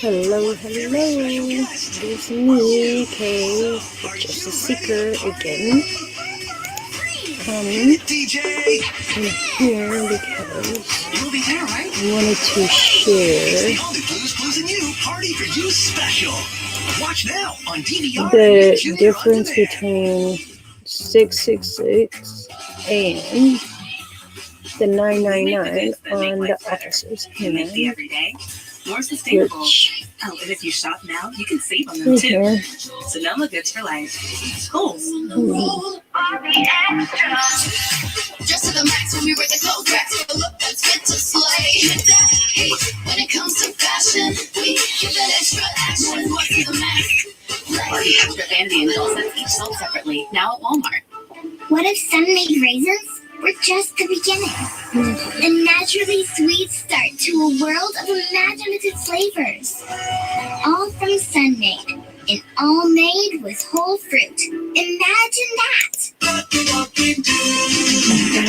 Hello, it's me, Kay, just a seeker again. I'm here because I wanted to share the difference between 666 and the 999 on the officer's hand. More sustainable. And if you shop now, you can save on them too. Sonoma Goods for Life. Schools. Just to the max when we wear the clothes back to a look that's fit to slay. When it comes to fashion, we give it extra action. More to the max. Party extra vanity and doll sets each sold separately. Now at Walmart. What if sun-made raisins were just the beginning? A naturally sweet start to a world of imaginative flavors. All from Sun-Made, and all made with whole fruit. Imagine that!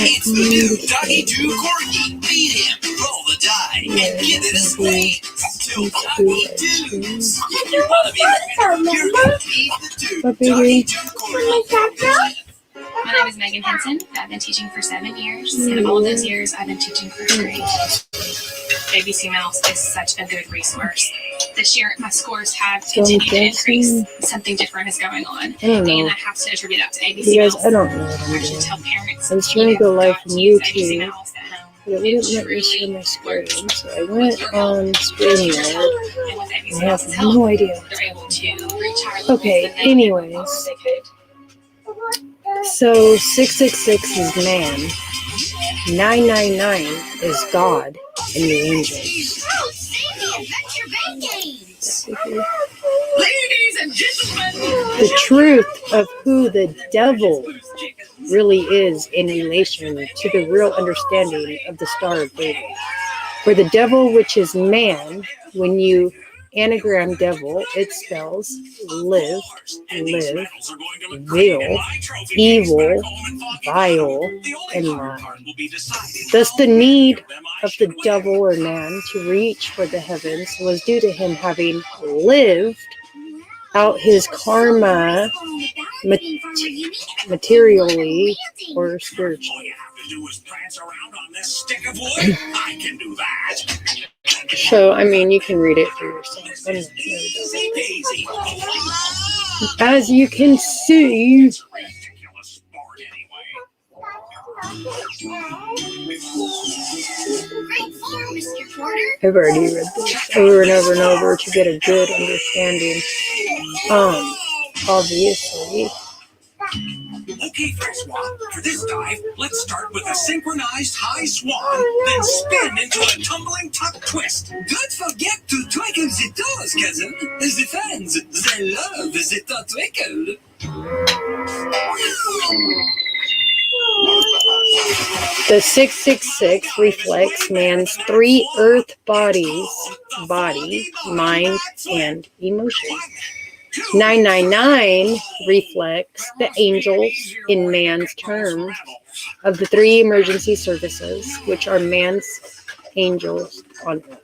It's the new Doggy Doo Corgi. Feed him, roll the die, and give it a squeeze. Till Doggy Doos. If you want to be you're going to feed the Doo. Doggy Doo Corgi. My name is Megan Henson. I've been teaching for 7 years, and of all those years, I've been teaching first grade. ABC Mouse is such a good resource. This year, my scores have continued to increase. Something different is going on, and I have to attribute that to ABC Mouse. I don't know what I'm I should doing. tell parents. I was trying to go live from YouTube, Mouse at home. but it wouldn't let me share my screen, so I went on StreamYard. And with ABC I have Mouse's help, no idea. they're able to reach higher levels Okay, than they anyways. thought they could. So 666 is man, 999 is God and the angels. Oh, save the Adventure Bank Games! Ladies and gentlemen, The truth of who the devil really is in relation to the real understanding of the Star of David. For the devil, which is man, when you anagram devil, it spells live, vil, evil, vile, and lie. Thus the need of the devil or man to reach for the heavens was due to him having lived out his karma materially or spiritually. So, I mean, you can read it for yourself. As you can see, I've already read this over and over and over to get a good understanding. Obviously. Okay, Francois, for this dive, let's start with a synchronized high swan, then spin into a tumbling tuck twist. Don't forget to twinkle the toes, cousin. The fans, they love the twinkle. The 666 reflects man's three earth bodies, body, mind, and emotion. 999 reflects the angels in man's terms of the three emergency services, which are man's angels on earth.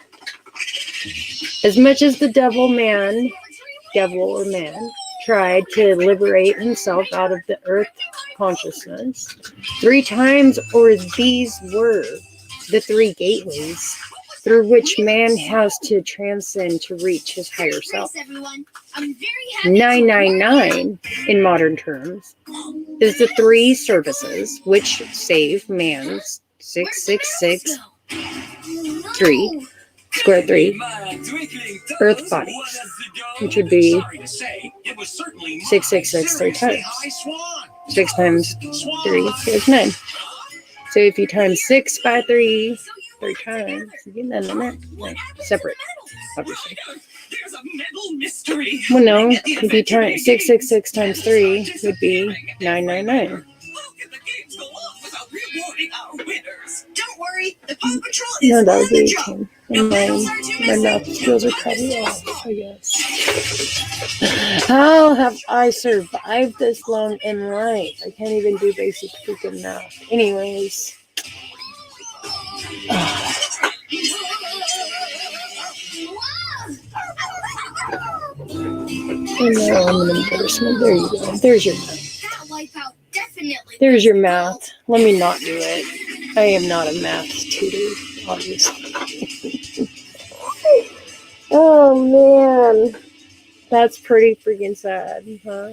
As much as the devil or man, tried to liberate himself out of the earth consciousness, 3 times or these were the 3 gateways through which man has to transcend to reach his higher self. 999, in modern terms, is the 3 services which save man's 666 square 3 earth bodies, which would be 666 3 times. 6 times 3 is 9. So if you times 6 by 3 times, you get that separate, obviously. Well, no, if you times 666 times 3 would be 999. Don't worry, the Paw Patrol No, that would be 18. And my math skills are probably off, I guess. How have I survived this long in life? I can't even do basic freaking math. Anyways. And now I'm an embarrassment. There you go. There's your math. That wipeout definitely. There's your math. Let me not do it. I am not a math tutor, obviously. Oh man, that's pretty freaking sad, huh?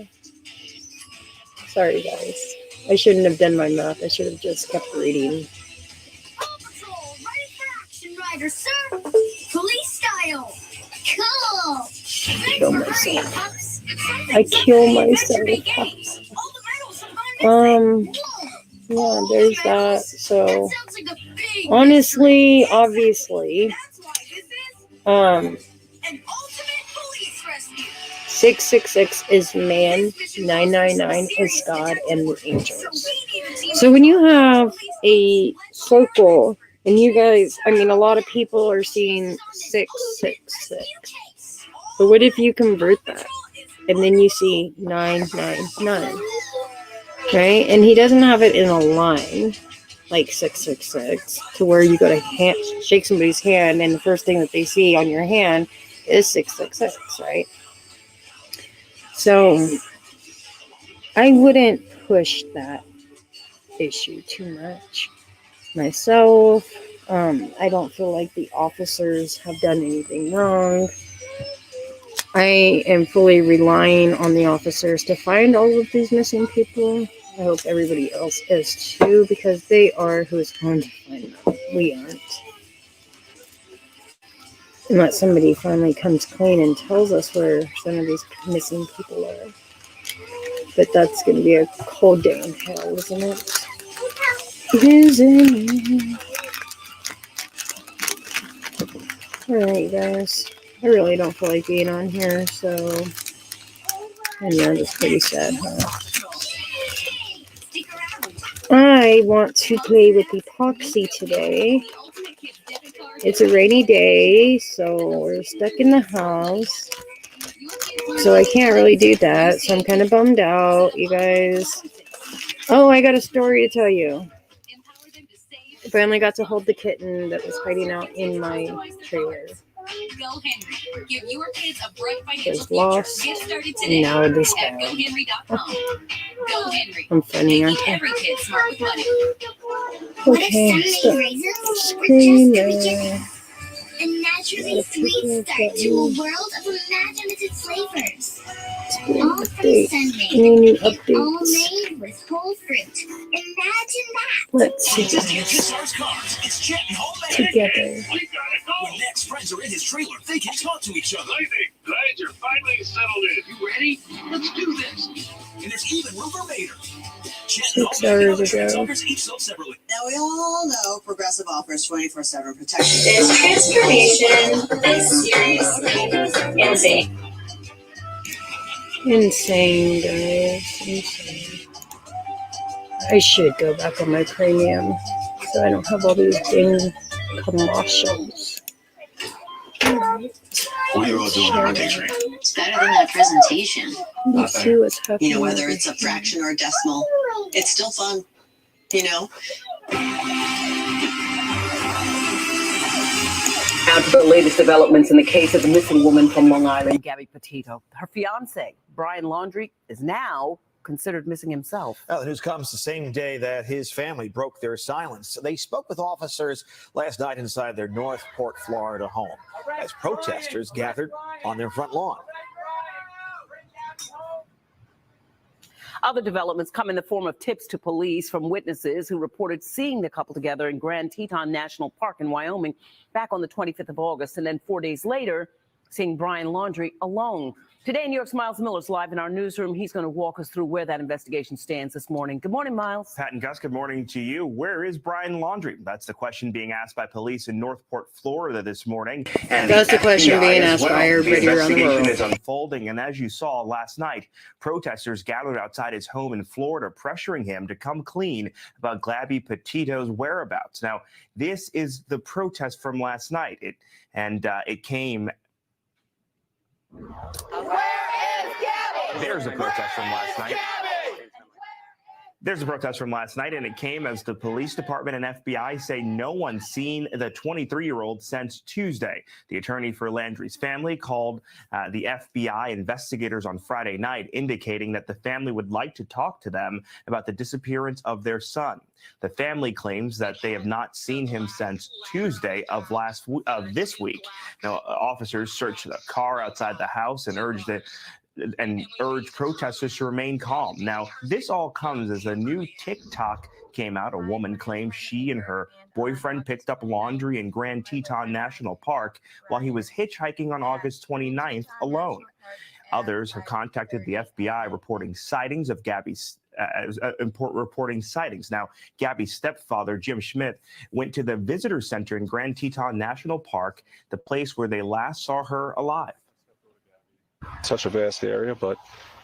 Sorry guys, I shouldn't have done my math. I should have just kept reading. Paw Patrol, ready for action, Ryder, sir. Police style. Cool. Thanks Kill for myself. hurrying, pups. I kill myself. All the medals have gone missing. Yeah, there's that. So That sounds like a big honestly, obviously, That's why this is um, an ultimate police rescue. 666 is man, 999 is God, and the angels. So when you have a circle, and you guys, I mean, a lot of people are seeing 666. But what if you convert that, and then you see 999, right? And he doesn't have it in a line like 666 to where you go to shake somebody's hand, and the first thing that they see on your hand is 666, right? So I wouldn't push that issue too much myself. I don't feel like the officers have done anything wrong. I am fully relying on the officers to find all of these missing people. I hope everybody else is too, because they are who's going to find them. We aren't. Unless somebody finally comes clean and tells us where some of these missing people are. But that's going to be a cold day in hell, isn't it? Isn't it? Alright, guys. I really don't feel like being on here, so... I know, that's pretty sad, huh? I want to play with Epoxy today. It's a rainy day, so we're stuck in the house. So I can't really do that, so I'm kind of bummed out, you guys. Oh, I got a story to tell you. I finally got to hold the kitten that was hiding out in my trailer. Go Henry. Give your kids a bright It financial was future. lost, Get started and today now it is at found. GoHenry.com. Go Henry. I'm funny, aren't Making I? every kid smart with money. What Okay, if so Sunday raisins were just screen the beginning? A naturally sweet start to a world of imaginative flavors. All from update. Sunday. Any new All updates? made with whole fruit. Imagine that. Let's see. HSR's cars. It's Chet and Homemade. Together. When Nick's friends are in his trailer, they can talk to each other. Glad you're finally settled in. You ready? Let's do this. And there's even room for Mater. Chet 6 and Homemade and hours other trans ago. offers each sold separately. Now, we all know Progressive offers 24/7 protection. This transformation is seriously insane. Insane, guys. Insane. I should go back on my premium so I don't have all these dang commercials. What are you all doing on day train? It's better than that presentation. Let's see what's happening. You know, whether it's a fraction or a decimal, it's still fun. You know? Now to the latest developments in the case of the missing woman from Long Island, Gabby Petito. Her fiance, Brian Laundrie, is now considered missing himself. Well, the news comes the same day that his family broke their silence. They spoke with officers last night inside their Northport, Florida home as protesters gathered on their front lawn. Other developments come in the form of tips to police from witnesses who reported seeing the couple together in Grand Teton National Park in Wyoming back on the 25th of August, and then 4 days later, seeing Brian Laundrie alone. Today, New York's Miles Miller's live in our newsroom. He's going to walk us through where that investigation stands this morning. Good morning, Miles. Pat and Gus, good morning to you. Where is Brian Laundrie? That's the question being asked by police in Northport, Florida this morning. And That's the question FBI being as asked by everybody the around the investigation world. is unfolding, and as you saw last night, protesters gathered outside his home in Florida, pressuring him to come clean about Gabby Petito's whereabouts. Now, this is the protest from last night. It came. There's a protest from last night. There's a protest from last night, and it came as the police department and FBI say no one's seen the 23-year-old since Tuesday. The attorney for Landry's family called the FBI investigators on Friday night, indicating that the family would like to talk to them about the disappearance of their son. The family claims that they have not seen him since Tuesday of this week. Now, officers searched the car outside the house and urged protesters to remain calm. Now, this all comes as a new TikTok came out. A woman claims she and her boyfriend picked up laundry in Grand Teton National Park while he was hitchhiking on August 29th alone. Others have contacted the FBI reporting sightings of Gabby's Now, Gabby's stepfather, Jim Schmidt, went to the visitor center in Grand Teton National Park, the place where they last saw her alive. Such a vast area, but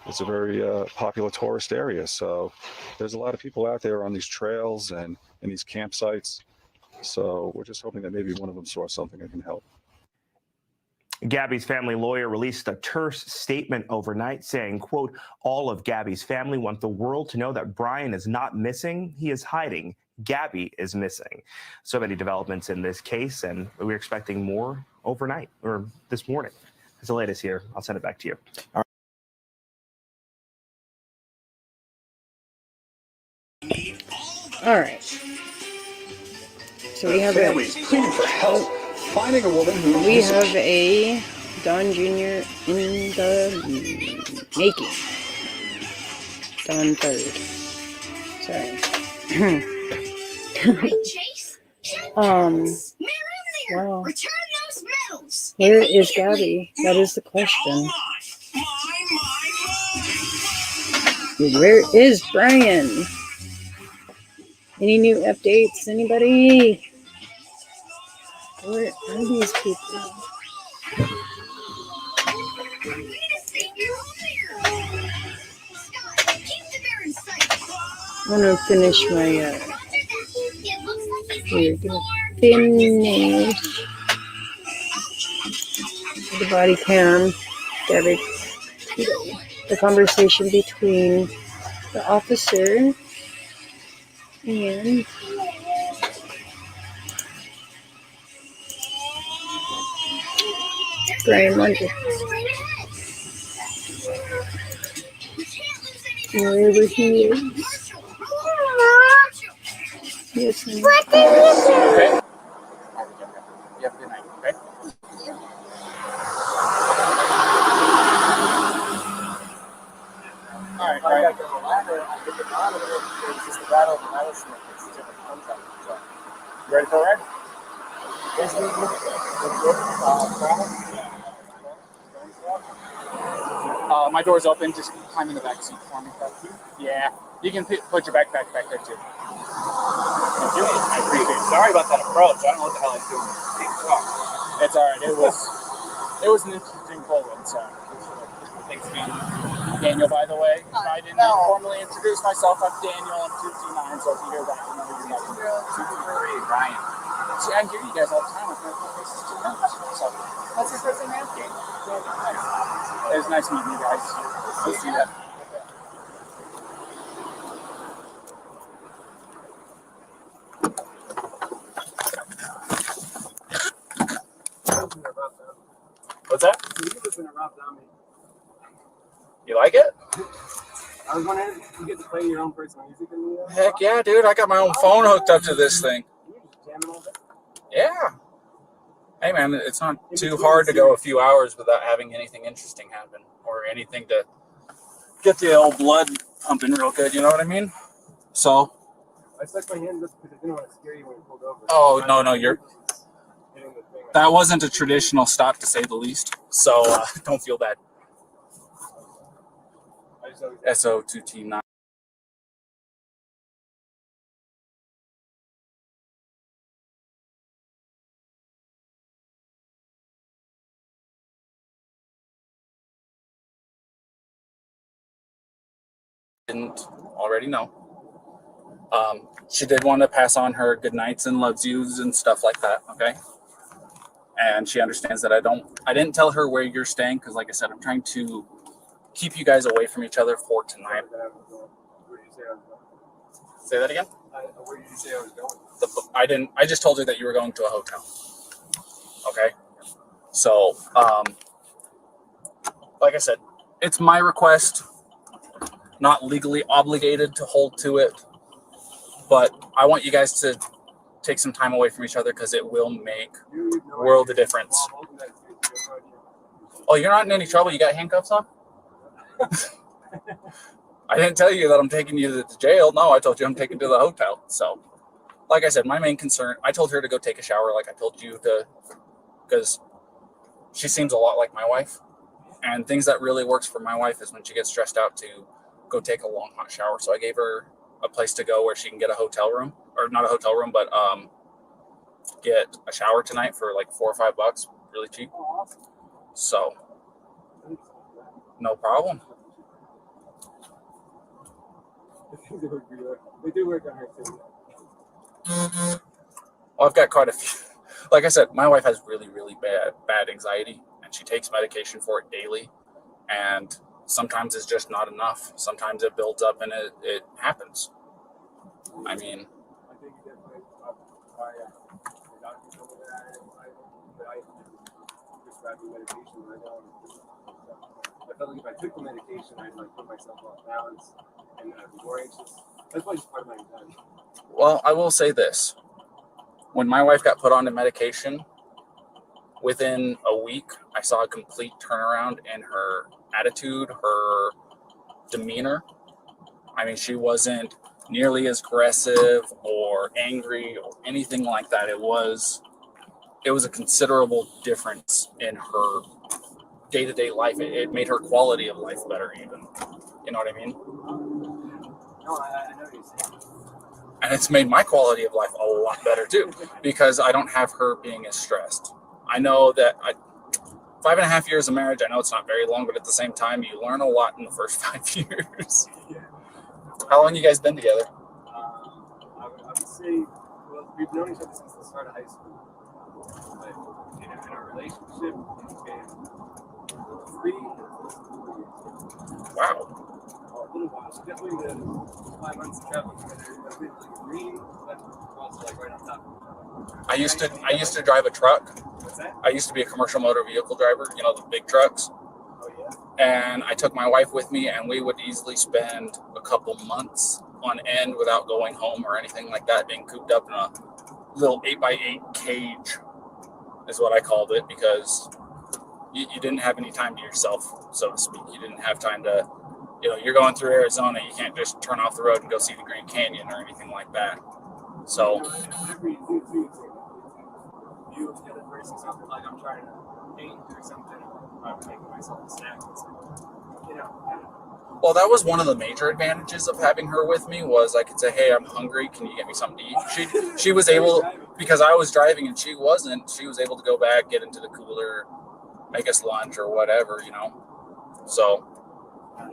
it's a very popular tourist area. So there's a lot of people out there on these trails and in these campsites. So we're just hoping that maybe one of them saw something that can help. Gabby's family lawyer released a terse statement overnight saying, quote, all of Gabby's family want the world to know that Brian is not missing. He is hiding. Gabby is missing. So many developments in this case, and we're expecting more overnight or this morning. That's the latest here. I'll send it back to you. All right. So we have families pleading for help finding a woman who we have a Don Jr. in the making. Don 3rd. Sorry. Wow. Return those medals. Where is Gabby? That is the question. Where is Brian? Any new updates? Anybody? Where are these people? I'm gonna finish my we're gonna finish the body cam. Gabby, the conversation between the officer and Brian Laundrie. Wherever he is. Yes. What did you do? You have a good night, okay? All right. You ready for a ride? My door's open. Just climb in the back seat for me. Yeah, you can put your backpack back there too. Thank you. I appreciate it. Sorry about that approach. I don't know what the hell I'm doing. It's all right. It was an interesting pull in. So thanks, man. Daniel, by the way, I didn't formally introduce myself. I'm Daniel. I'm 229. So if you hear that, you know you're not 223. Ryan. See, I hear you guys all the time. I've heard faces too much. So that's your first name, Game. Nice. It was nice meeting you guys. We'll see you. What's that? You like it? I was wondering if you get to play your own personal music in the Heck yeah, dude. I got my own phone hooked up to this thing. Yeah. Hey, man, it's not too hard to go a few hours without having anything interesting happen or anything to get the old blood pumping real good, you know what I mean? So. I stuck my hand just because I didn't want to scare you when you pulled over. Oh, no, you're. That wasn't a traditional stop, to say the least. So don't feel bad. SO2T9. Didn't already know. She did want to pass on her good nights and loves yous and stuff like that, okay? And she understands that I didn't tell her where you're staying because, like I said, I'm trying to keep you guys away from each other for tonight. Say that again? Where did you say I was going? I didn't. I just told her that you were going to a hotel. Okay. So, like I said, it's my request. Not legally obligated to hold to it, but I want you guys to take some time away from each other because it will make world of difference. Oh, you're not in any trouble? You got handcuffs on? I didn't tell you that I'm taking you to the jail. No, I told you I'm taking you to the hotel. So, like I said, my main concern, I told her to go take a shower like I told you to, because she seems a lot like my wife. And things that really works for my wife is when she gets stressed out to go take a long hot shower. So I gave her a place to go where she can get a hotel room, or not a hotel room, but get a shower tonight for like $4 or $5, really cheap. So, no problem. They do work on her too. Well, I've got quite a few. Like I said, my wife has really, really bad anxiety, and she takes medication for it daily. And sometimes it's just not enough. Sometimes it builds up and it happens. I mean, I think definitely my doctor's over there. I prescribe the medication. I felt like if I took the medication, I'd like put myself off balance and I'd be more anxious. That's why it's part of my anxiety. Well, I will say this. When my wife got put on the medication, within a week, I saw a complete turnaround in her attitude, her demeanor. I mean, she wasn't nearly as aggressive or angry or anything like that. It was a considerable difference in her day-to-day life. It made her quality of life better even. You know what I mean? No, I know what you're saying. And it's made my quality of life a lot better too, because I don't have her being as stressed. I know that 5.5 years of marriage, I know it's not very long, but at the same time, you learn a lot in the first 5 years. Yeah. How long you guys been together? I would say, well, we've known each other since the start of high school. But in our relationship, it's been 3 years. Wow. A little while. Definitely the 5 months of traveling together. I've been like a green, but also like right on top. I used to drive a truck. What's that? I used to be a commercial motor vehicle driver, you know, the big trucks. Oh, yeah. And I took my wife with me, and we would easily spend a couple months on end without going home or anything like that, being cooped up in a little 8x8 cage is what I called it, because you didn't have any time to yourself, so to speak. You didn't have time to, you know, you're going through Arizona, you can't just turn off the road and go see the Grand Canyon or anything like that. So, You the other person, something like I'm trying to paint or something, or I'm making myself a snack. You know. well, that was one of the major advantages of having her with me, was I could say, hey, I'm hungry, can you get me something to eat? She was able, because I was driving and she wasn't, she was able to go back, get into the cooler, make us lunch or whatever, you know. So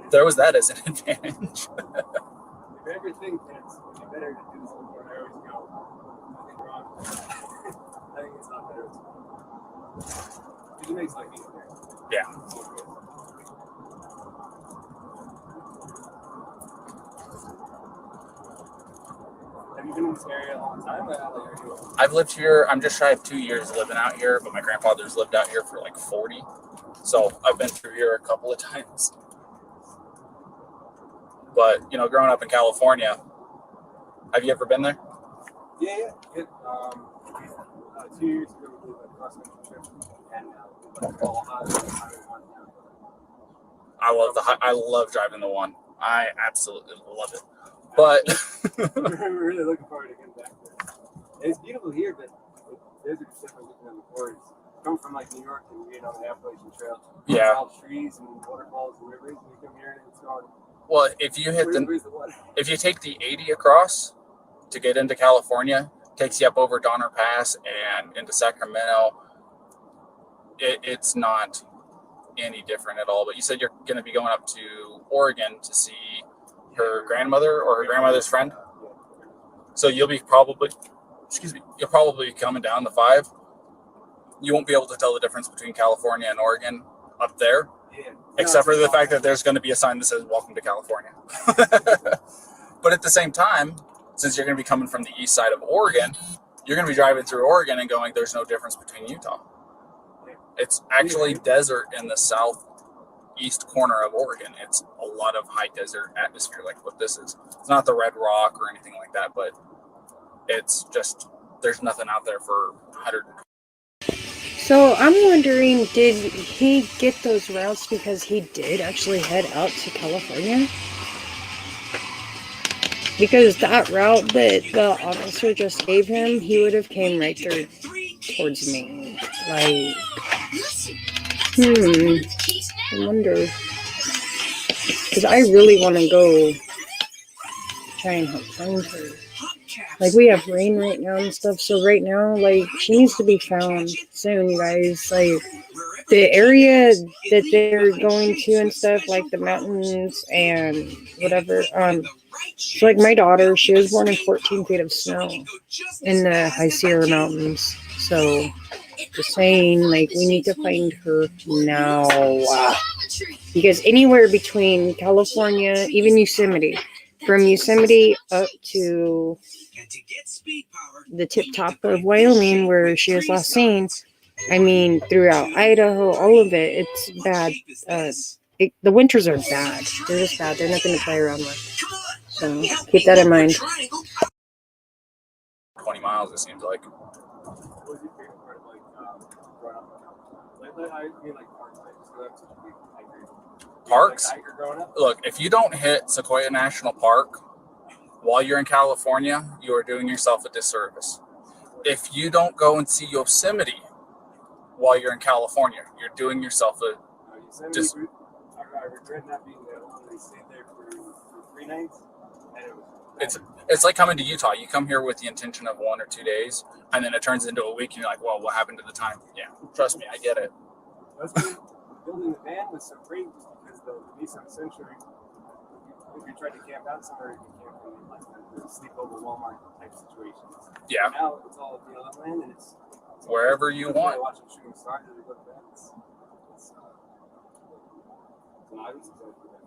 there was that as an advantage. If everything fits, it'd be better to do something where I always go. I think wrong. I think it's not better. It makes life easier. Yeah. Have you been in this area a long time? I've lived here, I'm just shy of 2 years living out here, but my grandfather's lived out here for like 40. So I've been through here a couple of times. But, you know, growing up in California, have you ever been there? Yeah. 2 years ago, we did a cross-country trip, and I love driving the one. I absolutely love it. But we're really looking forward to getting back there. And it's beautiful here, but there's a different looking than before. It's come from like New York and the Appalachian Trail. Yeah. It's all trees and waterfalls and rivers, and you come here and it's gone. Well, if you take the 80 across to get into California, takes you up over Donner Pass and into Sacramento. It's not any different at all. But you said you're going to be going up to Oregon to see her grandmother or her grandmother's friend. So you'll probably be coming down the 5. You won't be able to tell the difference between California and Oregon up there. Yeah. Except for the fact that there's going to be a sign that says "Welcome to California." But at the same time, since you're going to be coming from the east side of Oregon, you're going to be driving through Oregon and going, there's no difference between Utah. It's actually desert in the southeast corner of Oregon. It's a lot of high desert atmosphere like what this is. It's not the Red Rock or anything like that, but it's just, there's nothing out there for 100. So I'm wondering, did he get those routes because he did actually head out to California? Because that route that the officer just gave him, he would have came right there towards me. Like, I wonder. Because I really want to go try and help find her. Like, we have rain right now and stuff, so right now, like, she needs to be found soon, you guys. Like, the area that they're going to and stuff, like the mountains and whatever, so like my daughter, she was born in 14 feet of snow in the High Sierra Mountains. So, just saying, like, we need to find her now. Because anywhere between California, even Yosemite, from Yosemite up to the tip top of Wyoming, where she was last seen, I mean, throughout Idaho, all of it, it's bad. The winters are bad. They're just bad. They're nothing to play around with. So keep that in mind. 20 miles, it seems like. Parks? Look, if you don't hit Sequoia National Park while you're in California, you are doing yourself a disservice. If you don't go and see Yosemite while you're in California, you're doing yourself a disservice. I regret not being there. They stayed there for 3 nights. It's like coming to Utah. You come here with the intention of 1 or 2 days, and then it turns into a week, and you're like, well, what happened to the time? Yeah, trust me, I get it. Building the van was so great because the Nissan Century, if you tried to camp out somewhere, you can camp in like the sleepover Walmart type situations. Yeah. And now it's all BLM land, and it's wherever you want. Watching shooting stars as we go to bed. It's an obvious example of that.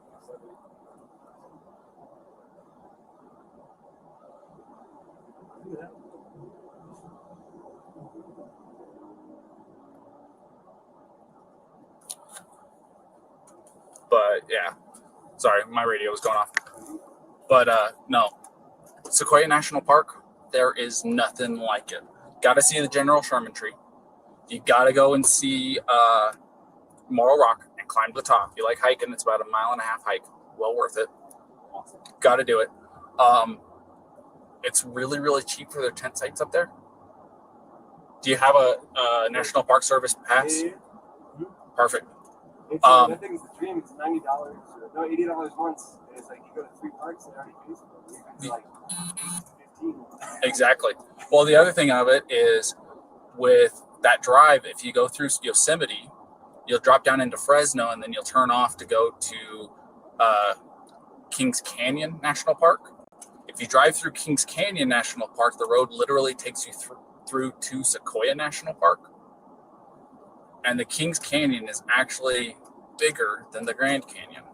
But yeah, sorry, my radio was going off. But no, Sequoia National Park, there is nothing like it. Got to see the General Sherman tree. You got to go and see Morro Rock and climb to the top. If you like hiking, it's about a 1.5 mile hike. Well worth it. Got to do it. It's really, really cheap for their tent sites up there. Do you have a National Park Service pass? Yeah. Perfect. I think it's the dream. It's $90 or no, $80 once. And it's like you go to 3 parks and it already pays for it. It's like 15. Exactly. Well, the other thing of it is with that drive, if you go through Yosemite, you'll drop down into Fresno and then you'll turn off to go to Kings Canyon National Park. If you drive through Kings Canyon National Park, the road literally takes you through to Sequoia National Park. And the Kings Canyon is actually bigger than the Grand Canyon.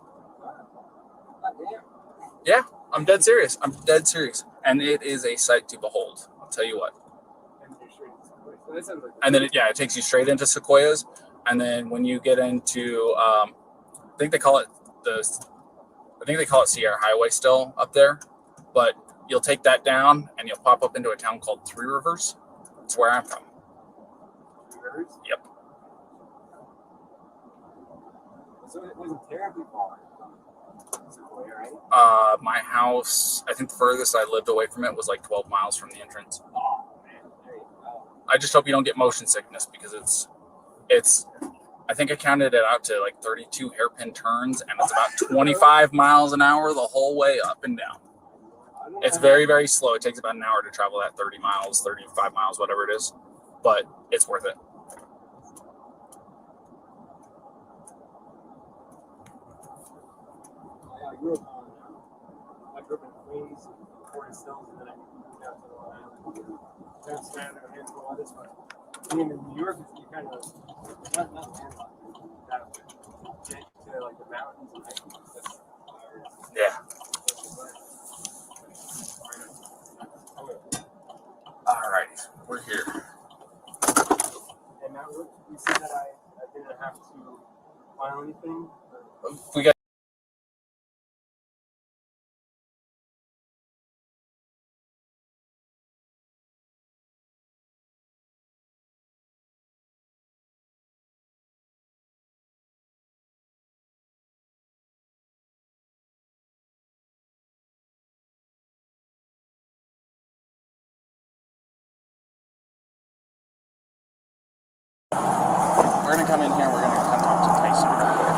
Yeah, I'm dead serious. And it is a sight to behold. I'll tell you what. And then, it takes you straight into Sequoias. And then when you get into, I think they call it Sierra Highway still up there. But you'll take that down and you'll pop up into a town called Three Rivers. It's where I'm from. Yep. So it wasn't terribly far from Sequoia, right? My house, I think the furthest I lived away from it was like 12 miles from the entrance. Oh, man. There you go. I just hope you don't get motion sickness because it's I think I counted it out to like 32 hairpin turns and it's about 25 miles an hour the whole way up and down. It's very, very slow. It takes about an hour to travel that 30 miles, 35 miles, whatever it is, but it's worth it. I grew up in Queens, Forest Hills, and then I moved out to Long Island. That's kind of a handful of this, but being in New York, you kind of not that get to like the mountains and hiking. Yeah. Alrighty, we're here. And now you see that I didn't have to file anything? We got. We're gonna come in here and we're gonna come talk to Tyson real quick.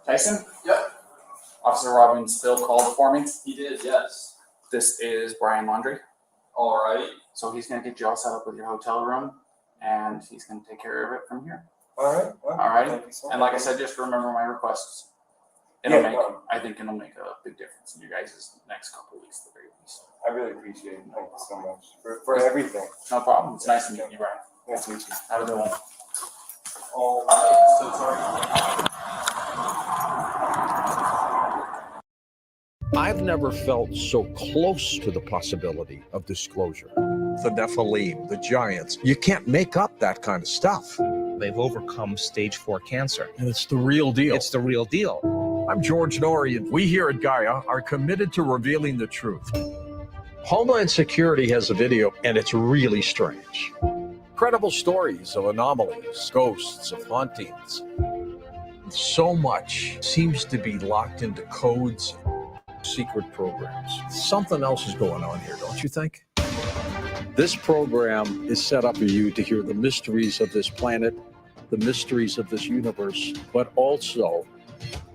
Tyson? Yep. Officer Robin Spill called for me. He did, yes. This is Brian Laundrie. All right. So he's gonna get you all set up with your hotel room and he's gonna take care of it from here. All right. Well, Alrighty. thank you so And much. like I said, just remember my requests. I think it'll make a big difference in you guys' next couple of weeks at the very least. I really appreciate it. Thank you so much for everything. No problem. It's nice to meet you, Brian. Nice to meet you. Have a good one. All right. So sorry. I've never felt so close to the possibility of disclosure. The Nephilim, the giants. You can't make up that kind of stuff. They've overcome stage 4 cancer. And it's the real deal. It's the real deal. I'm George Norrie, and we here at Gaia are committed to revealing the truth. Homeland Security has a video, and it's really strange. Credible stories of anomalies, ghosts, of hauntings. So much seems to be locked into codes, secret programs. Something else is going on here, don't you think? This program is set up for you to hear the mysteries of this planet, the mysteries of this universe, but also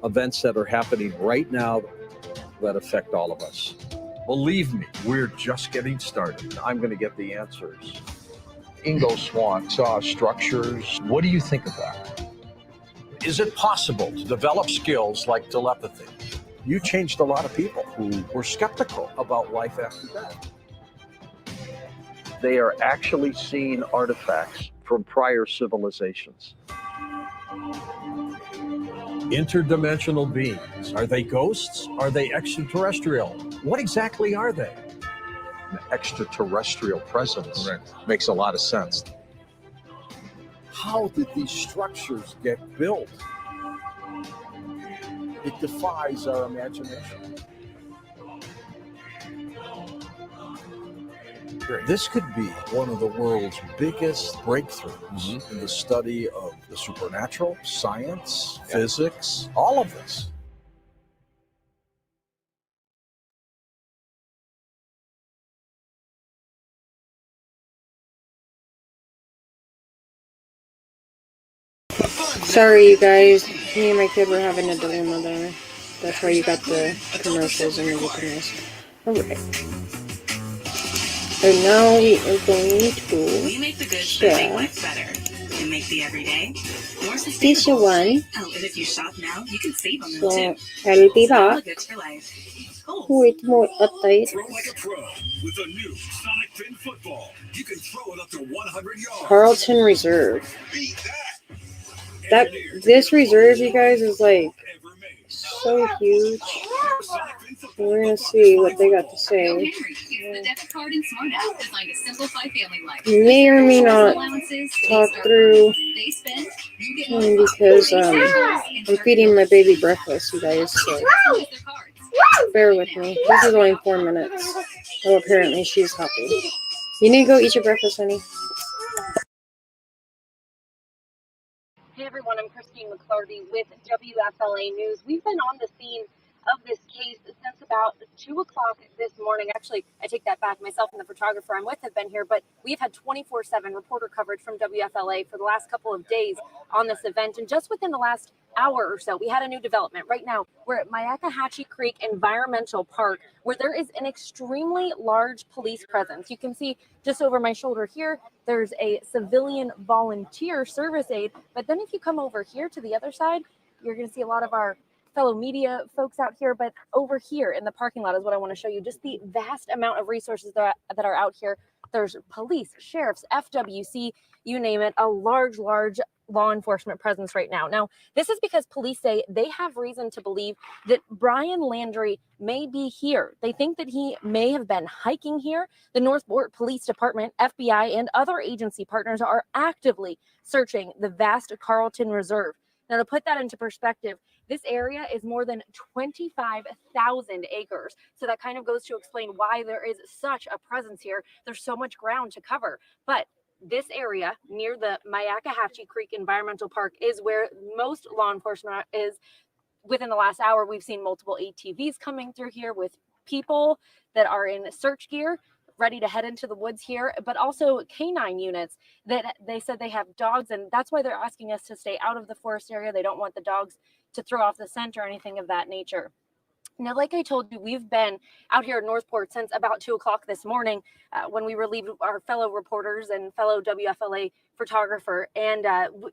events that are happening right now that affect all of us. Believe me, we're just getting started. I'm going to get the answers. Ingo Swann saw structures. What do you think of that? Is it possible to develop skills like telepathy? You changed a lot of people who were skeptical about life after death. They are actually seeing artifacts from prior civilizations. Interdimensional beings. Are they ghosts? Are they extraterrestrial? What exactly are they? An extraterrestrial presence. Correct. Makes a lot of sense. How did these structures get built? It defies our imagination. This could be one of the world's biggest breakthroughs in the study of the supernatural, science, physics, all of this. Sorry, you guys. Me and my kid were having a dilemma there. That's why you got the commercials and everything else. Alright. So now we are going to We make the goods that make life better. We make the everyday more this sustainable. one. Oh, and if you shop now, you can save on them So, too. healthy All ba? the goods for life. Wait mo atay. Throw like a pro with the new Sonic Fin Football. You can throw it up to 100 yards. Carlton Reserve. This reserve, you guys, is like so huge. We're gonna see what they got to say. The debit card and smart app designed to simplify family life. May or may not talk through because I'm feeding my baby breakfast, you guys. So bear with me. This is only 4 minutes. Oh, apparently she's happy. You need to go eat your breakfast, honey. Hey everyone, I'm Christine McClarty with WFLA News. We've been on the scene of this case since about 2 o'clock this morning. Actually, I take that back. Myself and the photographer I'm with have been here, but we've had 24/7 reporter coverage from WFLA for the last couple of days on this event. And just within the last hour or so, we had a new development. Right now, we're at Myakkahatchee Creek Environmental Park, where there is an extremely large police presence. You can see just over my shoulder here, there's a civilian volunteer service aide. But then if you come over here to the other side, you're going to see a lot of our fellow media folks out here, but over here in the parking lot is what I want to show you. Just the vast amount of resources that are out here. There's police, sheriffs, FWC, you name it, a large law enforcement presence right now. Now, this is because police say they have reason to believe that Brian Landry may be here. They think that he may have been hiking here. The Northport Police Department, FBI, and other agency partners are actively searching the vast Carlton Reserve. Now, to put that into perspective, this area is more than 25,000 acres. So that kind of goes to explain why there is such a presence here. There's so much ground to cover. But this area near the Myakkahatchee Creek Environmental Park is where most law enforcement is. Within the last hour, we've seen multiple ATVs coming through here with people that are in search gear, ready to head into the woods here, but also canine units that they said they have dogs, and that's why they're asking us to stay out of the forest area. They don't want the dogs to throw off the scent or anything of that nature. Now, like I told you, we've been out here in Northport since about 2 o'clock this morning when we relieved our fellow reporters and fellow WFLA photographer. And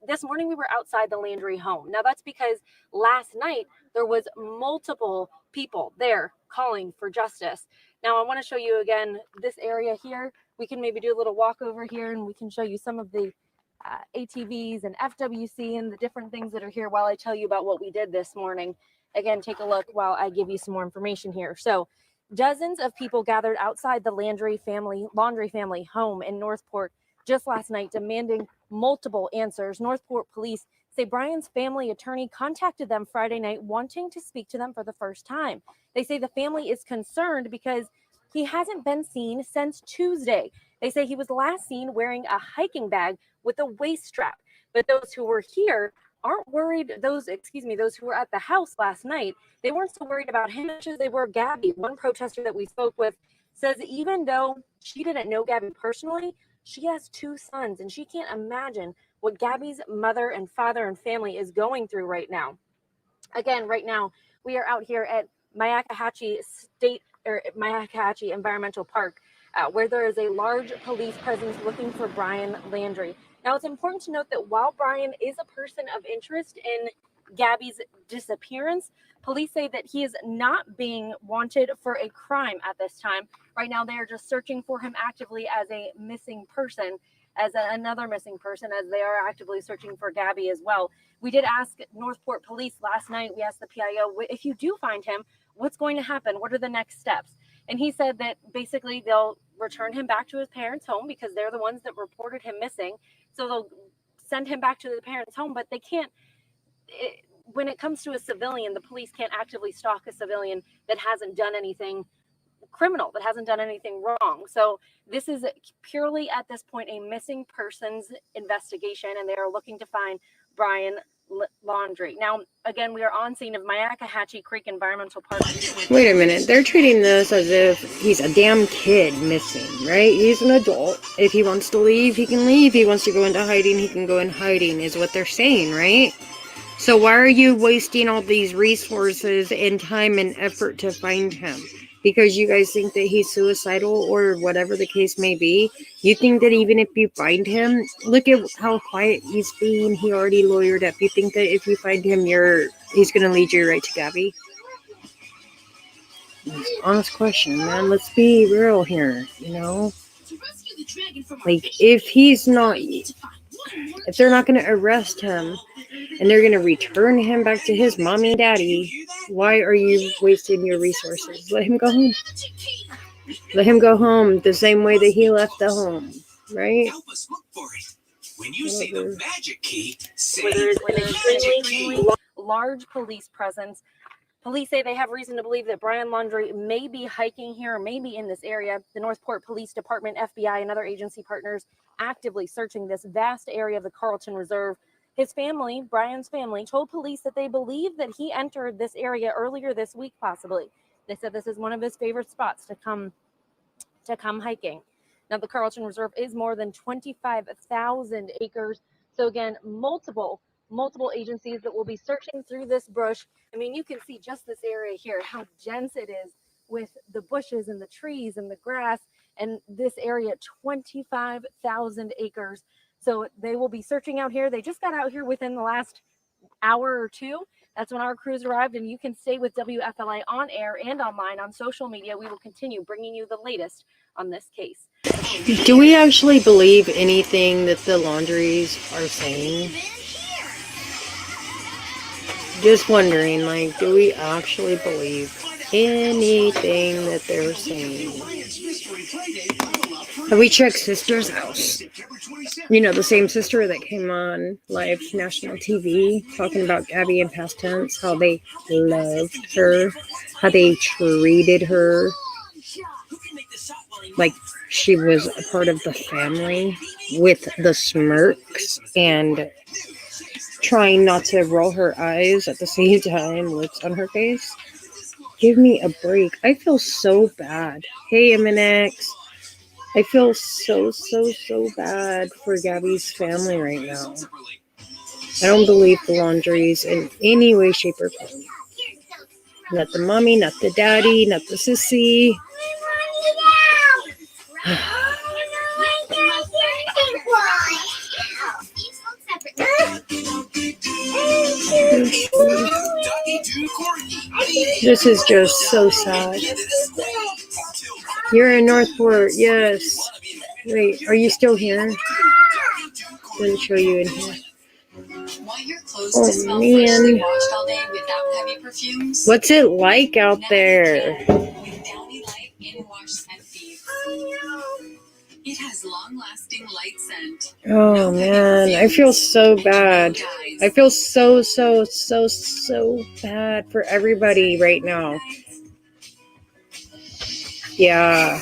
this morning we were outside the Landry home. Now, that's because last night there was multiple people there calling for justice. Now, I want to show you again this area here. We can maybe do a little walk over here and we can show you some of the ATVs and FWC and the different things that are here while I tell you about what we did this morning. Again, take a look while I give you some more information here. So dozens of people gathered outside the Laundry family home in Northport just last night, demanding multiple answers. Northport police say Brian's family attorney contacted them Friday night wanting to speak to them for the first time. They say the family is concerned because he hasn't been seen since Tuesday. They say he was last seen wearing a hiking bag with a waist strap. But those who were here aren't worried. Those who were at the house last night, they weren't so worried about him as they were Gabby. One protester that we spoke with says even though she didn't know Gabby personally, she has 2 sons and she can't imagine what Gabby's mother and father and family is going through right now. Again, right now we are out here at Myakkahatchee Environmental Park, where there is a large police presence looking for Brian Landry. Now, it's important to note that while Brian is a person of interest in Gabby's disappearance, police say that he is not being wanted for a crime at this time. Right now, they are just searching for him actively as a missing person, another missing person, as they are actively searching for Gabby as well. We did ask Northport Police last night, we asked the PIO, if you do find him, what's going to happen? What are the next steps? And he said that basically they'll return him back to his parents' home because they're the ones that reported him missing. So they'll send him back to the parents' home, but they can't. When it comes to a civilian, the police can't actively stalk a civilian that hasn't done anything criminal, that hasn't done anything wrong. So this is purely at this point a missing persons investigation, and they are looking to find Brian Landry. Now, again, we are on scene of Myakkahatchee Creek Environmental Park. Wait a minute. They're treating this as if he's a damn kid missing, right? He's an adult. If he wants to leave, he can leave. If he wants to go into hiding, he can go in hiding, is what they're saying, right? So why are you wasting all these resources and time and effort to find him? Because you guys think that he's suicidal or whatever the case may be. You think that even if you find him, look at how quiet he's being. He already lawyered up. You think that if you find him, he's going to lead you right to Gabby? Honest question, man. Let's be real here, you know? Like, if they're not going to arrest him and they're going to return him back to his mommy and daddy, why are you wasting your resources? Let him go home. Let him go home the same way that he left the home, right? Help us look for it. When you see the magic key, say Where there's an magic key. extremely large police presence. Police say they have reason to believe that Brian Landry may be hiking here, may be in this area. The Northport Police Department, FBI, and other agency partners actively searching this vast area of the Carlton Reserve. His family, Brian's family, told police that they believe that he entered this area earlier this week, possibly. They said this is one of his favorite spots to come hiking. Now, the Carlton Reserve is more than 25,000 acres. So again, multiple agencies that will be searching through this brush. I mean, you can see just this area here, how dense it is with the bushes and the trees and the grass. And this area, 25,000 acres. So they will be searching out here. They just got out here within the last hour or two. That's when our crews arrived, and you can stay with WFLA on air and online on social media. We will continue bringing you the latest on this case. Do we actually believe anything that the Laundries are saying? Just wondering, like, do we actually believe anything that they're saying? Have we checked Sister's house? You know, the same sister that came on live national TV talking about Gabby in past tense, how they loved her, how they treated her like she was a part of the family, with the smirks and trying not to roll her eyes at the same time, lips on her face. Give me a break. I feel so bad. Hey, MNX. I feel so bad for Gabby's family right now. I don't believe the Laundries in any way, shape, or form. Not the mommy, not the daddy, not the sissy. This is just so sad. You're in Northport, yes. Wait, are you still here? Let me show you in here. Oh man. What's it like out there? It has long-lasting light scent. Oh man, I feel so bad. I feel so bad for everybody right now. Yeah.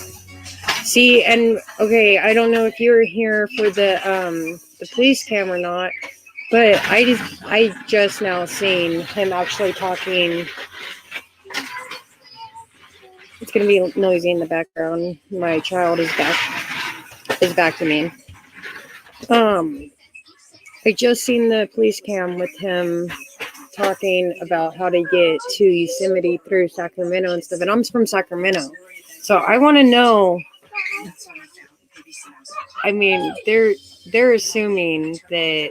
See, and okay, I don't know if you were here for the police cam or not, but I just now seen him actually talking. It's gonna be noisy in the background. My child is back to me. I just seen the police cam with him talking about how to get to Yosemite through Sacramento and stuff. And I'm from Sacramento, so I want to know. I mean, they're assuming that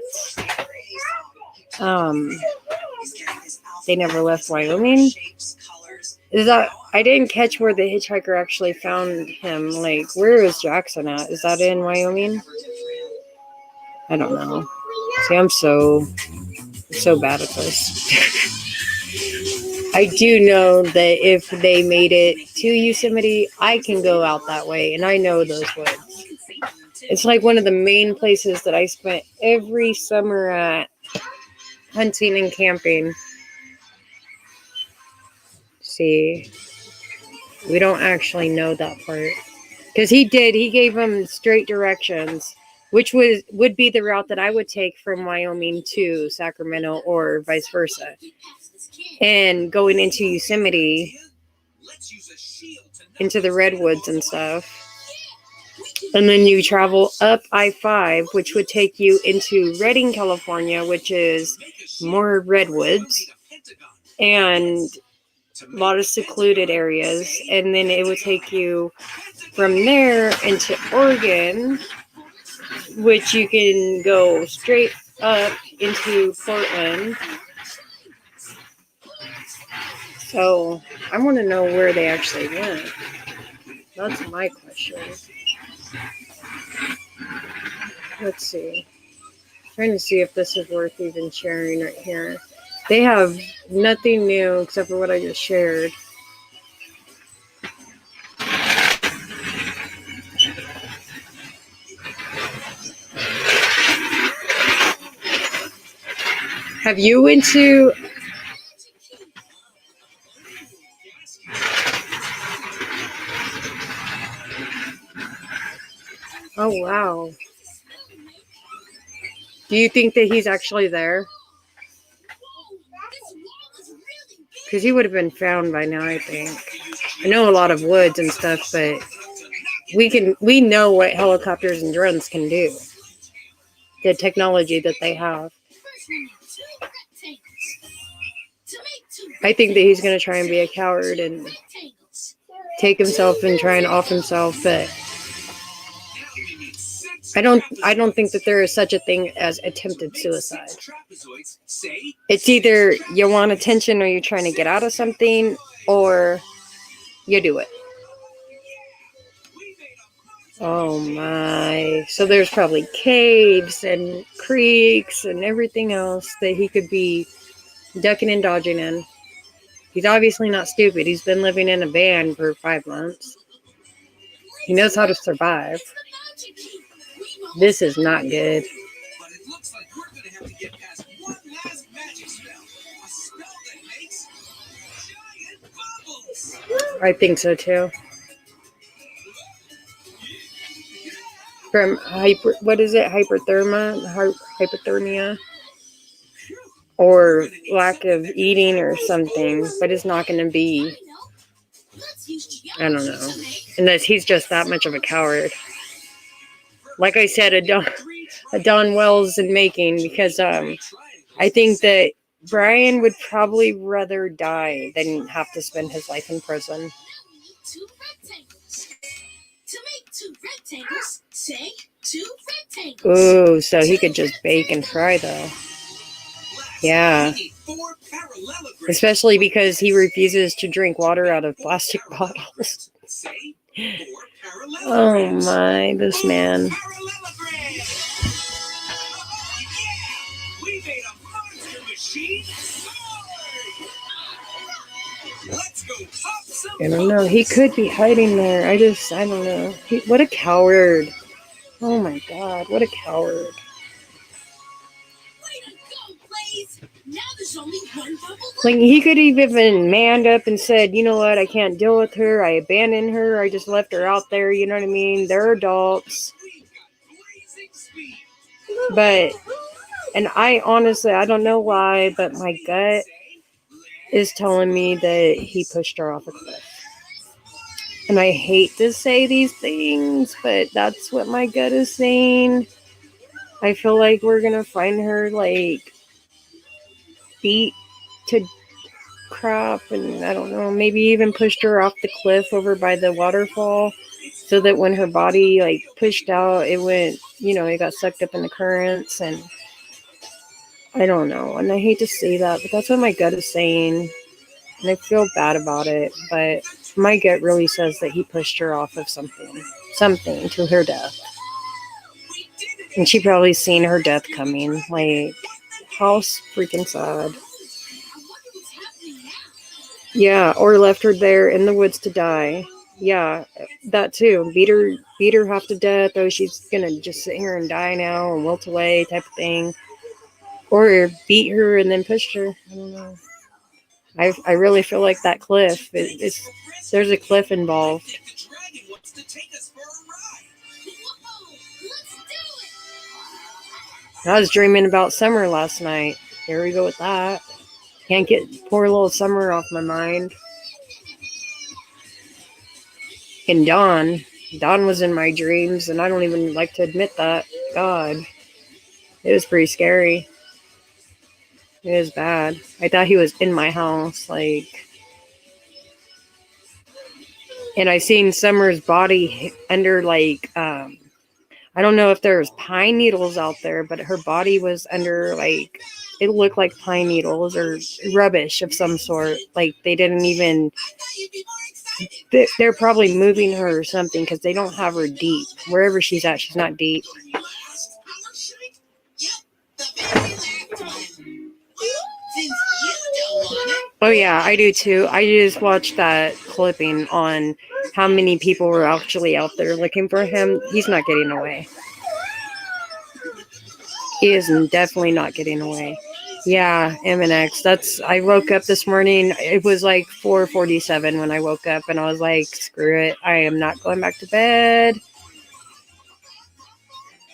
they never left Wyoming. Is that, I didn't catch where the hitchhiker actually found him. Like, where is Jackson at? Is that in Wyoming? I don't know. See, I'm so bad at this. I do know that if they made it to Yosemite, I can go out that way, and I know those woods. It's like one of the main places that I spent every summer at, hunting and camping. See, we don't actually know that part. Because he gave them straight directions, which would be the route that I would take from Wyoming to Sacramento or vice versa. And going into Yosemite, into the redwoods and stuff. And then you travel up I-5, which would take you into Redding, California, which is more redwoods and a lot of secluded areas. And then it would take you from there into Oregon, which you can go straight up into Portland. So I want to know where they actually went. That's my question. Let's see. Trying to see if this is worth even sharing right here. They have nothing new except for what I just shared. Have you went to... Oh, wow. Do you think that he's actually there? Because he would have been found by now, I think. I know a lot of woods and stuff, but we know what helicopters and drones can do. The technology that they have. I think that he's going to try and be a coward and take himself and try and off himself, but I don't think that there is such a thing as attempted suicide. It's either you want attention or you're trying to get out of something, or you do it. Oh my. So there's probably caves and creeks and everything else that he could be ducking and dodging in. He's obviously not stupid. He's been living in a van for 5 months. He knows how to survive. This is not good. But it looks like we're going to have to get past one last magic spell. A spell that makes giant bubbles. I think so too. From hypothermia, or lack of eating or something, but it's not going to be, I don't know, unless he's just that much of a coward. Like I said, a Don Wells in making, because I think that Brian would probably rather die than have to spend his life in prison. To make 2 rectangles, say 2 rectangles. Ooh, so he could just bake and fry though. Yeah. Especially because he refuses to drink water out of plastic bottles. Oh my, this man. We made a monster machine. Let's go pop some. I don't know. He could be hiding there. I don't know. What a coward. Oh my God, what a coward. Way to go, Blaze. Now there's only one bubble left. Like, he could have even manned up and said, you know what, I can't deal with her. I abandoned her. I just left her out there. You know what I mean? They're adults. But, and I honestly, I don't know why, but my gut is telling me that he pushed her off a cliff. And I hate to say these things, but that's what my gut is saying. I feel like we're going to find her, like, beat to crap, and I don't know, maybe even pushed her off the cliff over by the waterfall, so that when her body, like, pushed out, it went, you know, it got sucked up in the currents, and I don't know. And I hate to say that, but that's what my gut is saying. And I feel bad about it, but my gut really says that he pushed her off of something to her death. And she probably seen her death coming. Like, how freaking sad. Yeah, or left her there in the woods to die. Yeah, that too. Beat her half to death. Oh, she's gonna just sit here and die now and wilt away type of thing. Or beat her and then pushed her. I don't know. I really feel like that cliff. There's a cliff involved. I was dreaming about Summer last night. Here we go with that. Can't get poor little Summer off my mind. And Dawn was in my dreams, and I don't even like to admit that. God, it was pretty scary. It was bad. I thought he was in my house, like, and I seen Summer's body under, like, I don't know if there's pine needles out there, but her body was under, like, it looked like pine needles or rubbish of some sort. Like, they didn't even, they're probably moving her or something, because they don't have her deep. Wherever she's at, she's not deep. Oh yeah, I do too. I just watched that clipping on how many people were actually out there looking for him. He's not getting away. He is definitely not getting away. Yeah, MNX. I woke up this morning. It was like 4:47 when I woke up, and I was like, screw it. I am not going back to bed.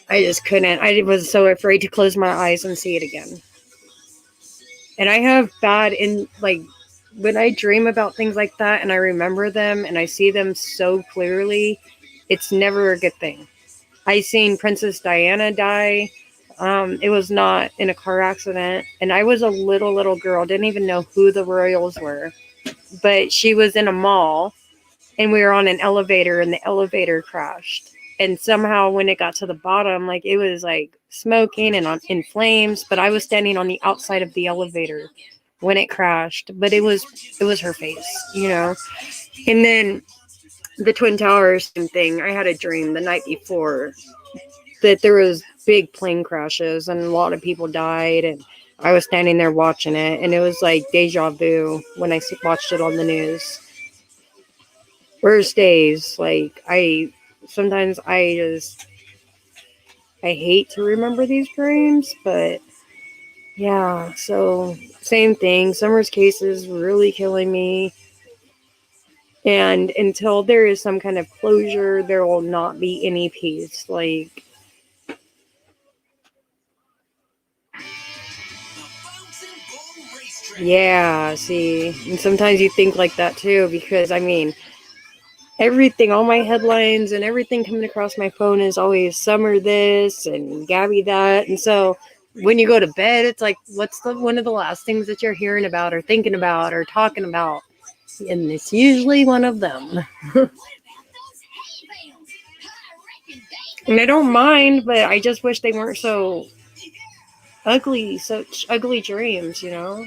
I just couldn't. I was so afraid to close my eyes and see it again. And I have bad when I dream about things like that and I remember them and I see them so clearly, it's never a good thing. I seen Princess Diana die. It was not in a car accident. And I was a little girl, didn't even know who the royals were. But she was in a mall and we were on an elevator and the elevator crashed. And somehow when it got to the bottom, like it was like smoking and in flames, but I was standing on the outside of the elevator when it crashed. But it was her face, you know. And then the Twin Towers thing, I had a dream the night before that there was big plane crashes and a lot of people died, and I was standing there watching it, and it was like deja vu when I watched it on the news. Worst days, like sometimes I hate to remember these dreams, but yeah, so same thing. Summer's case is really killing me. And until there is some kind of closure, there will not be any peace. Like, yeah, see, and sometimes you think like that too, because I mean, everything, all my headlines and everything coming across my phone is always Summer this and Gabby that. And so when you go to bed, it's like, what's one of the last things that you're hearing about or thinking about or talking about? And it's usually one of them. And I don't mind, but I just wish they weren't so ugly, such ugly dreams, you know?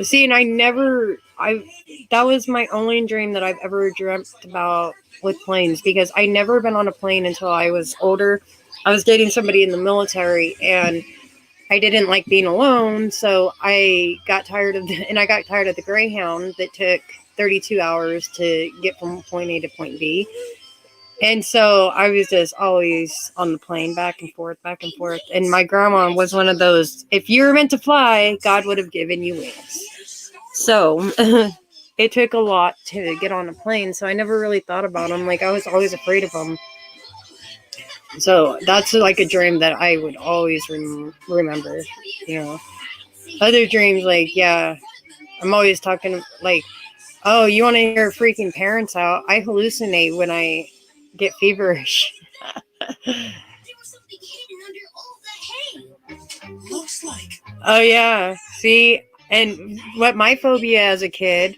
See, and that was my only dream that I've ever dreamt about with planes, because I never been on a plane until I was older. I was dating somebody in the military, and I didn't like being alone, so I got tired of the Greyhound that took 32 hours to get from point A to point B. And so I was just always on the plane, back and forth. And my grandma was one of those, if you were meant to fly, God would have given you wings. So it took a lot to get on a plane. So I never really thought about them. Like, I was always afraid of them. So that's like a dream that I would always remember, you know. Other dreams, like, yeah, I'm always talking like, oh, you want to hear freaking parents out? I hallucinate when I get feverish. Looks like. Oh yeah, see, and what my phobia as a kid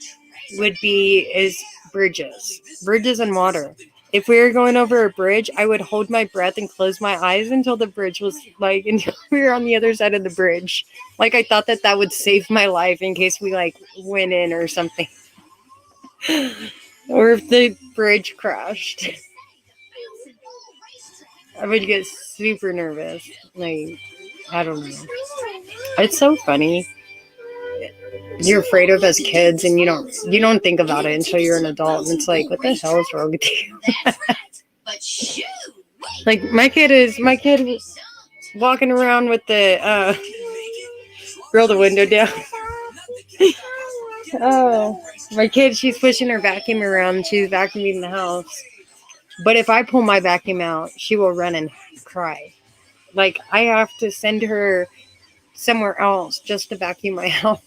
would be is bridges and water. If we were going over a bridge, I would hold my breath and close my eyes until the bridge was like, until we were on the other side of the bridge. Like, I thought that would save my life in case we like went in or something. Or if the bridge crashed. I would get super nervous. Like, I don't know. It's so funny. You're afraid of as kids, and you don't think about it until you're an adult, and it's like, what the hell is wrong with you? Like, my kid walking around with the roll the window down. Oh, my kid, she's pushing her vacuum around. She's vacuuming the house. But if I pull my vacuum out, she will run and cry. Like, I have to send her somewhere else just to vacuum my house.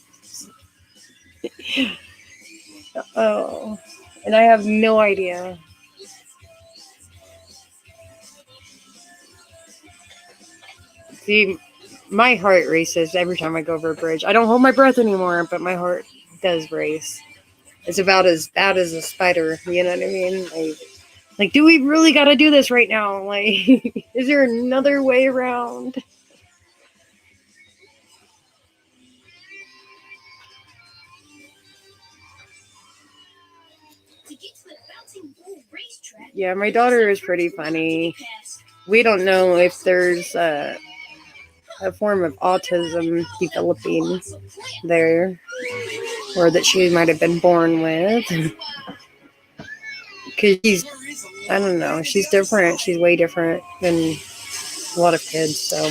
Oh, and I have no idea. See, my heart races every time I go over a bridge. I don't hold my breath anymore, but my heart does race. It's about as bad as a spider, you know what I mean? Like, do we really got to do this right now? Like, is there another way around? Yeah, my daughter is pretty funny. We don't know if there's a form of autism developing there, or that she might have been born with. Because I don't know, she's different. She's way different than a lot of kids, so.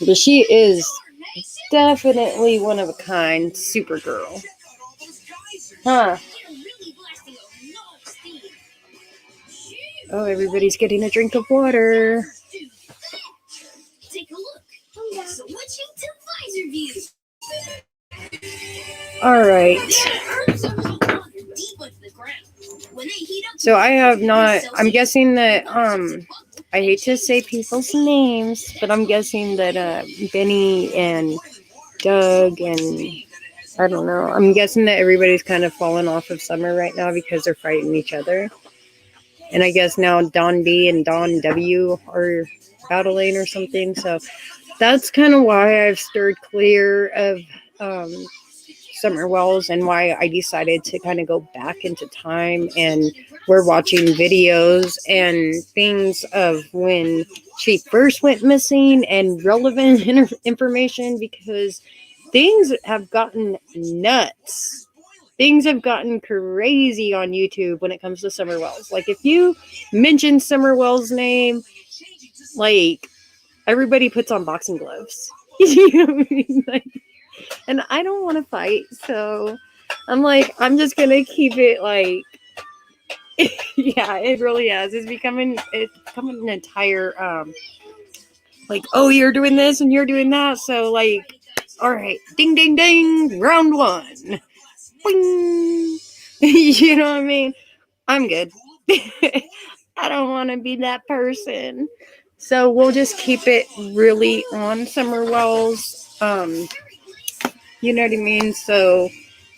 But she is definitely one of a kind, Supergirl. Huh. Oh, everybody's getting a drink of water. Take a look. Switching to visor view. All right. So I have not, I'm guessing that, I hate to say people's names, but I'm guessing that Benny and Doug and I don't know. I'm guessing that everybody's kind of fallen off of Summer right now because they're fighting each other. And I guess now Don B and Don W are battling or something. So that's kind of why I've steered clear of Summer Wells and why I decided to kind of go back into time. And we're watching videos and things of when she first went missing and relevant information, because things have gotten nuts. Things have gotten crazy on YouTube when it comes to Summer Wells. Like, if you mention Summer Wells' name, like, everybody puts on boxing gloves. You know what I mean? Like, and I don't want to fight, so I'm like, I'm just gonna keep it like, yeah, it really is. It's becoming an entire like, oh, you're doing this and you're doing that, so like, all right, ding ding ding, round one. Boing. You know what I mean? I'm good. I don't want to be that person. So we'll just keep it really on Summer Wells. You know what I mean? So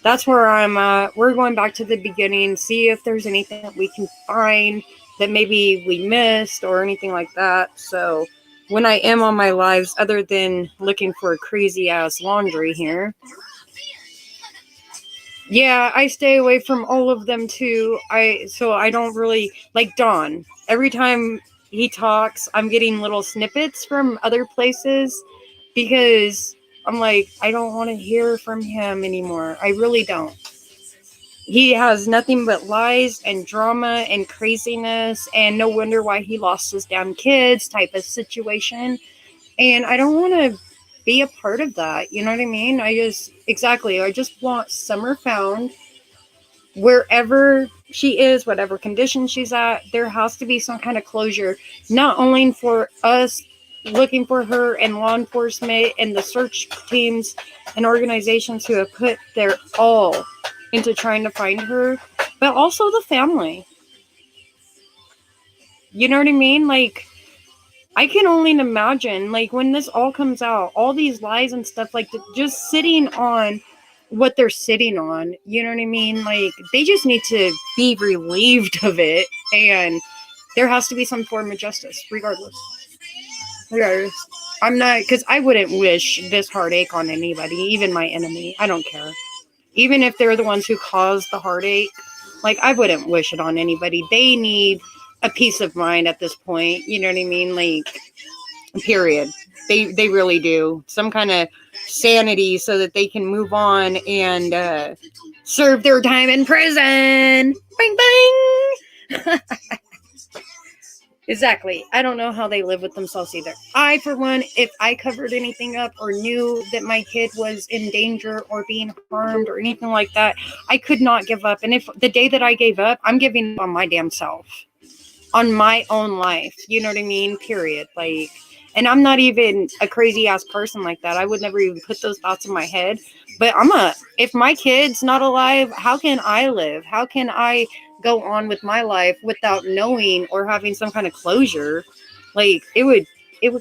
that's where I'm at. We're going back to the beginning, see if there's anything that we can find that maybe we missed or anything like that. So when I am on my lives, other than looking for crazy ass laundry here, yeah, I stay away from all of them too. So I don't really like Don. Every time he talks, I'm getting little snippets from other places because I'm like, I don't want to hear from him anymore. I really don't. He has nothing but lies and drama and craziness, and no wonder why he lost his damn kids type of situation. And I don't want to be a part of that. You know what I mean? I just want Summer found wherever she is, whatever condition she's at. There has to be some kind of closure, not only for us looking for her and law enforcement and the search teams and organizations who have put their all into trying to find her, but also the family. You know what I mean? Like, I can only imagine, like, when this all comes out, all these lies and stuff, like, just sitting on what they're sitting on, you know what I mean? Like, they just need to be relieved of it, and there has to be some form of justice, regardless. I'm not, because I wouldn't wish this heartache on anybody, even my enemy. I don't care. Even if they're the ones who caused the heartache, like, I wouldn't wish it on anybody. They need a peace of mind at this point. You know what I mean? Like, period. They really do. Some kind of sanity so that they can move on and serve their time in prison. Bang, bang. Exactly. I don't know how they live with themselves either. I, for one, if I covered anything up or knew that my kid was in danger or being harmed or anything like that, I could not give up. And if the day that I gave up, I'm giving up on my damn self, on my own life. You know what I mean? Period. Like, and I'm not even a crazy ass person like that. I would never even put those thoughts in my head. But if my kid's not alive, how can I live? How can I go on with my life without knowing or having some kind of closure? Like, it would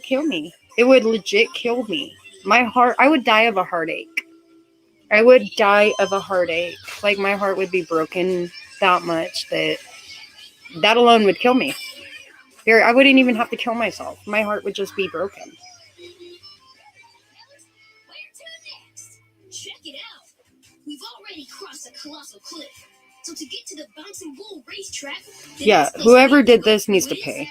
kill me. It would legit kill me. I would die of a heartache. I would die of a heartache. Like, my heart would be broken that much that alone would kill me. I wouldn't even have to kill myself. My heart would just be broken. Check it out. We've already crossed a colossal cliff. So to get to the bouncing bull racetrack, Yeah, whoever did this needs to pay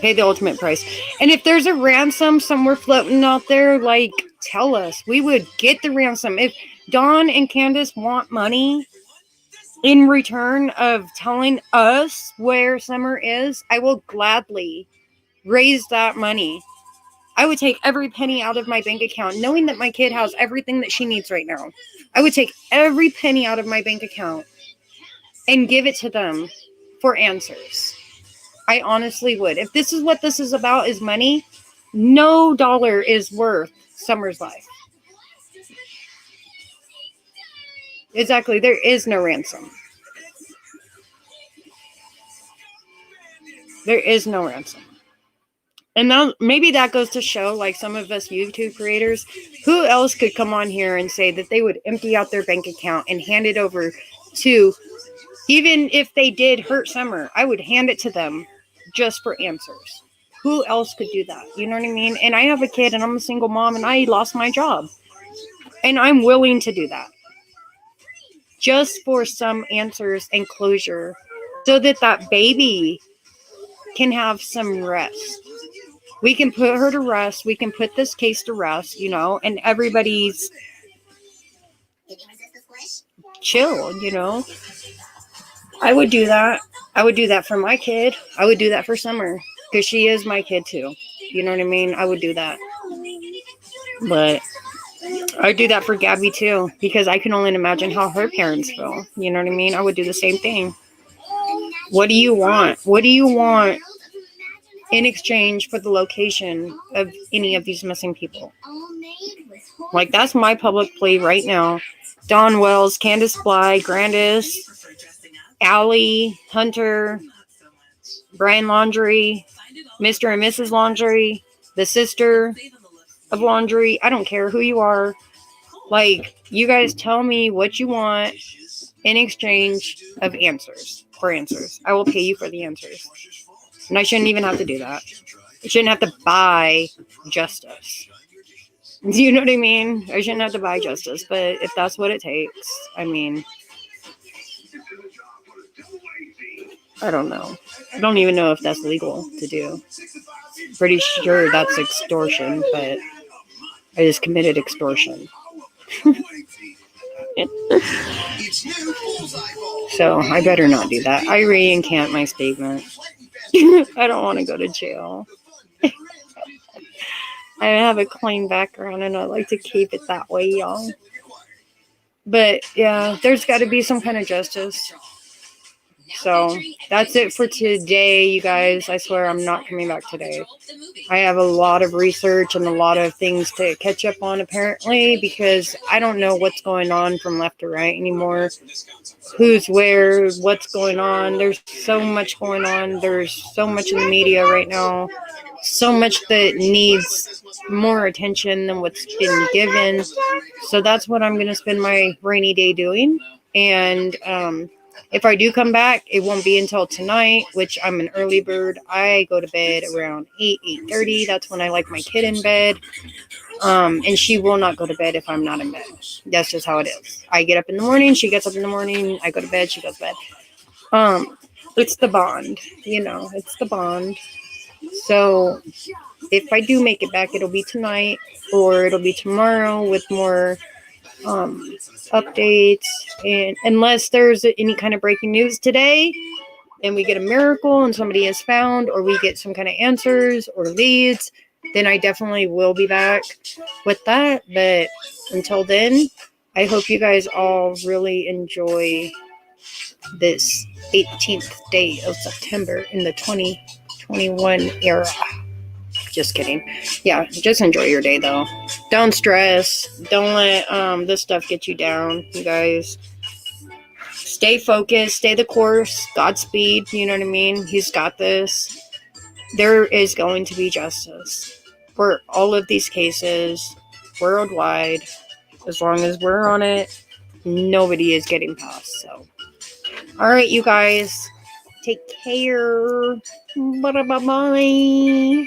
the ultimate price. And if there's a ransom somewhere floating out there, like, tell us. We would get the ransom. If Dawn and Candace want money in return of telling us where Summer is, I will gladly raise that money. I would take every penny out of my bank account, knowing that my kid has everything that she needs right now. I would take every penny out of my bank account and give it to them for answers. I honestly would. If this is what this is about, is money, no dollar is worth Summer's life. Exactly. There is no ransom. There is no ransom. And now maybe that goes to show, like, some of us YouTube creators, who else could come on here and say that they would empty out their bank account and hand it over to, even if they did hurt Summer, I would hand it to them just for answers. Who else could do that? You know what I mean? And I have a kid and I'm a single mom and I lost my job. And I'm willing to do that. Just for some answers and closure so that that baby can have some rest. We can put her to rest. We can put this case to rest, you know, and everybody's chill, you know. I would do that. I would do that for my kid. I would do that for Summer because she is my kid too. You know what I mean? I would do that. But I'd do that for Gabby too because I can only imagine how her parents feel. You know what I mean? I would do the same thing. What do you want? What do you want in exchange for the location of any of these missing people? Like, that's my public plea right now. Dawn Wells, Candace Bly, Grandis, Allie, Hunter, Brian Laundrie, Mr. and Mrs. Laundrie, the sister of Laundrie. I don't care who you are. Like, you guys tell me what you want in exchange of answers. For answers. I will pay you for the answers. And I shouldn't even have to do that. I shouldn't have to buy justice. Do you know what I mean? I shouldn't have to buy justice, but if that's what it takes, I mean, I don't know. I don't even know if that's legal to do. Pretty sure that's extortion, but I just committed extortion. So I better not do that. I recant my statement. I don't want to go to jail. I have a clean background and I like to keep it that way, y'all. But yeah, there's got to be some kind of justice. So that's it for today, you guys. I swear I'm not coming back today. I have a lot of research and a lot of things to catch up on, apparently, because I don't know what's going on from left to right anymore. Who's where, what's going on. There's so much going on. There's so much in the media right now. So much that needs more attention than what's been given. So that's what I'm going to spend my rainy day doing. And if I do come back, it won't be until tonight, which I'm an early bird. I go to bed around 8:30. That's when I like my kid in bed. And she will not go to bed if I'm not in bed. That's just how it is. I get up in the morning. She gets up in the morning. I go to bed. She goes to bed. It's the bond, you know, it's the bond. So if I do make it back, it'll be tonight or it'll be tomorrow with more updates, and unless there's any kind of breaking news today and we get a miracle and somebody is found or we get some kind of answers or leads, then I definitely will be back with that. But until then, I hope you guys all really enjoy this 18th day of September in the 2021 era. Just kidding. Yeah, just enjoy your day, though. Don't stress. Don't let this stuff get you down, you guys. Stay focused. Stay the course. Godspeed. You know what I mean? He's got this. There is going to be justice for all of these cases worldwide. As long as we're on it, nobody is getting past. So, all right, you guys. Take care. Bye-bye.